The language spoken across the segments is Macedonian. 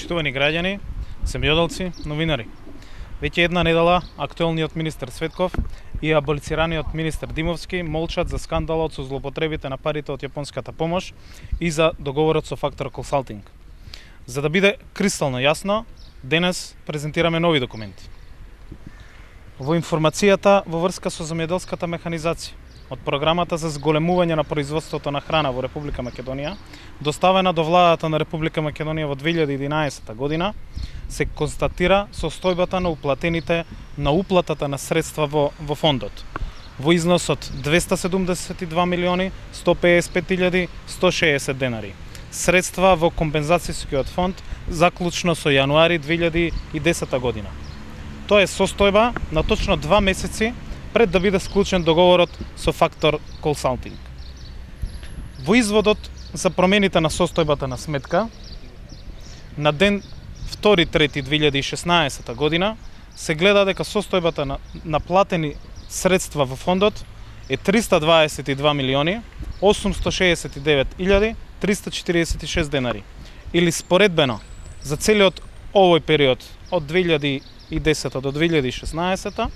Почитувани граѓани, земјоделци, новинари. Веќе една недела актуелниот министер Цветков и аболицираниот министер Димовски молчат за скандалот со злоупотребите на парите од јапонската помош и за договорот со Factor Consulting. За да биде кристално јасно, денес презентираме нови документи. Во информацијата во врска со земјоделската механизација од програмата за зголемување на производството на храна во Република Македонија, доставена до владата на Република Македонија во 2011 година, се констатира состојбата на уплатата на средства во фондот во износ од 272 милиони 155 илјади 160 денари. Средства во компензацијскиот фонд заклучно со јануари 2010 година. Тоа е состојба на точно 2 месеци пред да биде склучен договорот со Factor Consulting. Во изводот за промените на состојбата на сметка на ден 2.3.2016 година се гледа дека состојбата на наплатени средства во фондот е 322 милиони 869 илјади 346 денари, или споредбено за целиот овој период од 2010 до 2016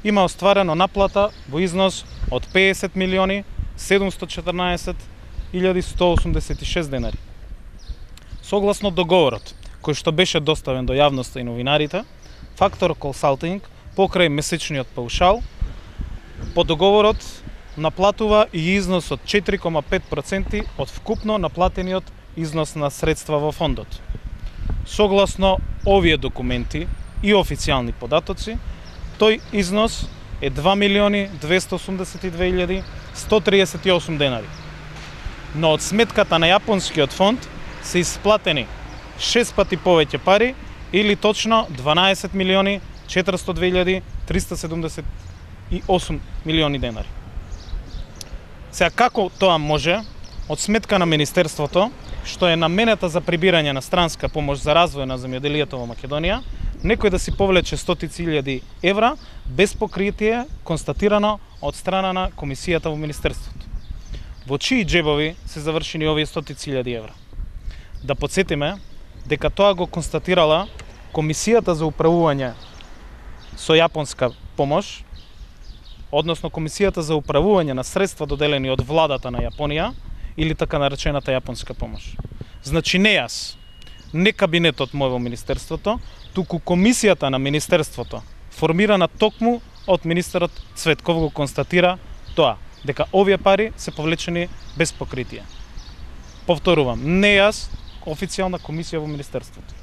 има остварено наплата во износ од 50 милиони 714 илјади 186 денари. Согласно договорот, кој што беше доставен до јавноста и новинарите, Factor Consulting покрај месечниот паушал по договорот наплатува и износ од 4,5% од вкупно наплатениот износ на средства во фондот. Согласно овие документи и официјални податоци, тој износ е 2 милиони 282 илјади 138 денари. Но од сметката на јапонскиот фонд се исплатени 6 пати повеќе пари, или точно 12 милиони 402 илјади 378 милиони денари. Сега, како тоа може од сметка на Министерството, што е наменета за прибирање на странска помош за развој на земјоделието во Македонија, некој да си повлече стотици илјади евра без покритие констатирано од страна на комисијата во Министерството? Во чии джебови се завршени овие стотици илјади евра? Да подсетиме дека тоа го констатирала Комисијата за управување со јапонска помош, односно Комисијата за управување на средства доделени од владата на Јапонија, или така наречената јапонска помош. Значи не јас, не кабинетот мој во Министерството, туку Комисијата на Министерството, формирана токму од министерот Цветков, го констатира тоа, дека овие пари се повлечени без покритие. Повторувам, не јас, официјална комисија во Министерството.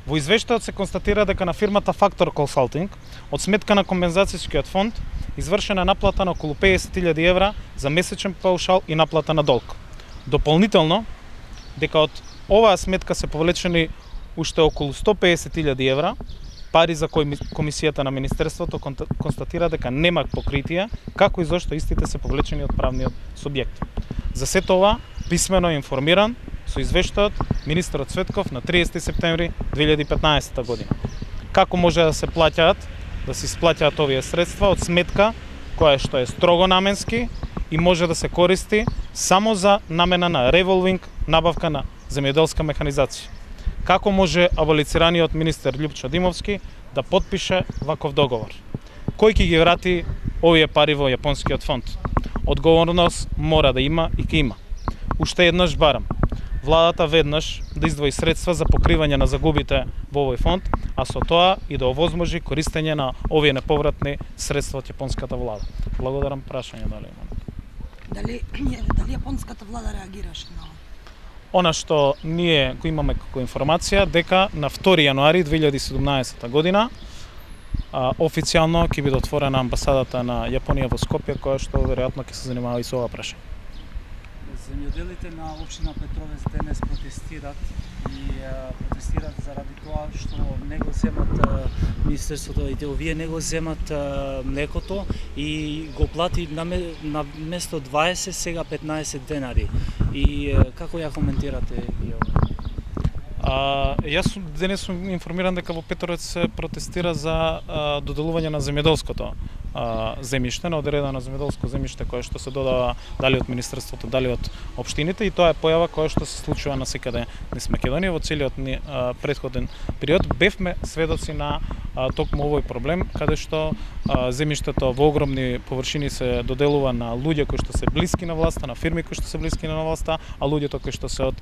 Во извештајот се констатира дека на фирмата Factor Consulting од сметка на компензацијскиот фонд извршена наплата на околу 50.000 евра за месечен паушал и наплата на долг. Дополнително, дека од оваа сметка се повлечени уште околу 150.000 евра, пари за кои комисијата на Министерството констатира дека нема покритие, како и зошто истите се повлечени од правниот субјект. За сето ова писмено е информиран со извештајот министерот Цветков на 30 септември 2015 година. Како може да се плаќаат, да се исплаќаат овие средства од сметка која што е строго наменски и може да се користи само за намена на револвинг набавка на земјоделска механизација? Како може аболицираниот министер Љупчо Димовски да подпише ваков договор? Кој ќе ги врати овие пари во јапонскиот фонд? Одговорност мора да има и ќе има. Уште еднаш барам владата веднаш да издвои средства за покривање на загубите во овој фонд, а со тоа и да овозможи користење на овие неповратни средства од јапонската влада. Благодарам, прашање дали има. Дали јапонската влада реагираше на ова? Она што ние го имаме како информација, дека на 2 јануари 2017 година официјално ќе биде отворена амбасадата на Јапонија во Скопје, која што веројатно ќе се занимава и со ова прашање. Земјоделите на општина Петровец денес протестираат заради тоа што не го земат Министерството и овие не го земат млекото и го плати на место 20 сега 15 денари. И како ја коментирате и ова? Јас денес сум информиран дека во Петровец се протестира за доделување на земјоделското земјиште, на одредено земјоделско земјиште кое што се додава дали од министерството, дали од општините, и тоа е појава која што се случува насекаде низ Македонија. Во целиот претходен период бевме сведоци на токму овој проблем, каде што земјиштето во огромни површини се доделува на луѓе кои што се блиски на власта, на фирми кои што се блиски на власта, а луѓето кои што се од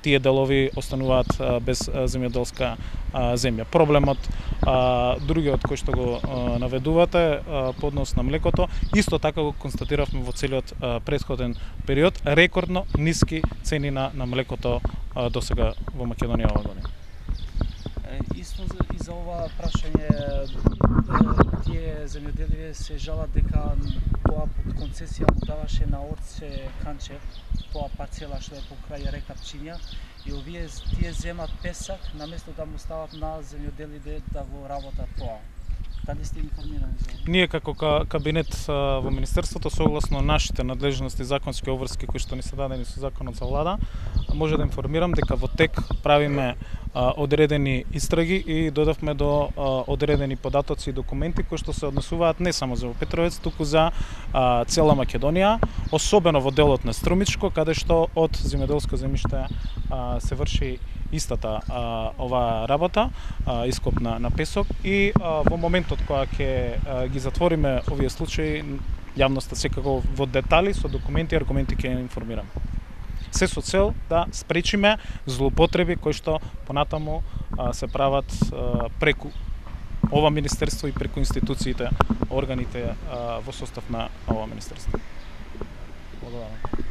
тие делови остануваат без земјоделска земја. Проблемот другиот кој што го наведувате по однос на млекото, исто така го констатиравме во целиот претходен период, рекордно ниски цени на млекото досега во Македонија ова година. Исто и за ова прашање, тие земјоделиве се жалат дека тоа под концесија му даваше на Орце Канчев, тоа парцела што е покрај река Пчиња, и овие тие земат песак наместо да му стават на земјоделите да го работат тоа. Дали сте информирани за това? Ние како кабинет во Министерството, согласно нашите надлежности законски обврски кои што ни се дадени со законот за влада, може да информирам дека во тек правиме одредени истраги и додавме до одредени податоци и документи кои што се однесуваат не само за Петровец, туку за цела Македонија, особено во делот на Струмичко, каде што од земјоделско земјиште се врши истата оваа работа, ископ на песок, и во моментот кога ќе ги затвориме овие случаи, јавноста секако во детали со документи и аргументи ќе ја информираме. Се со цел да спречиме злоупотреби кои што понатаму се прават преку ова министерство и преку институциите, органите во состав на ова министерство. Благодарам.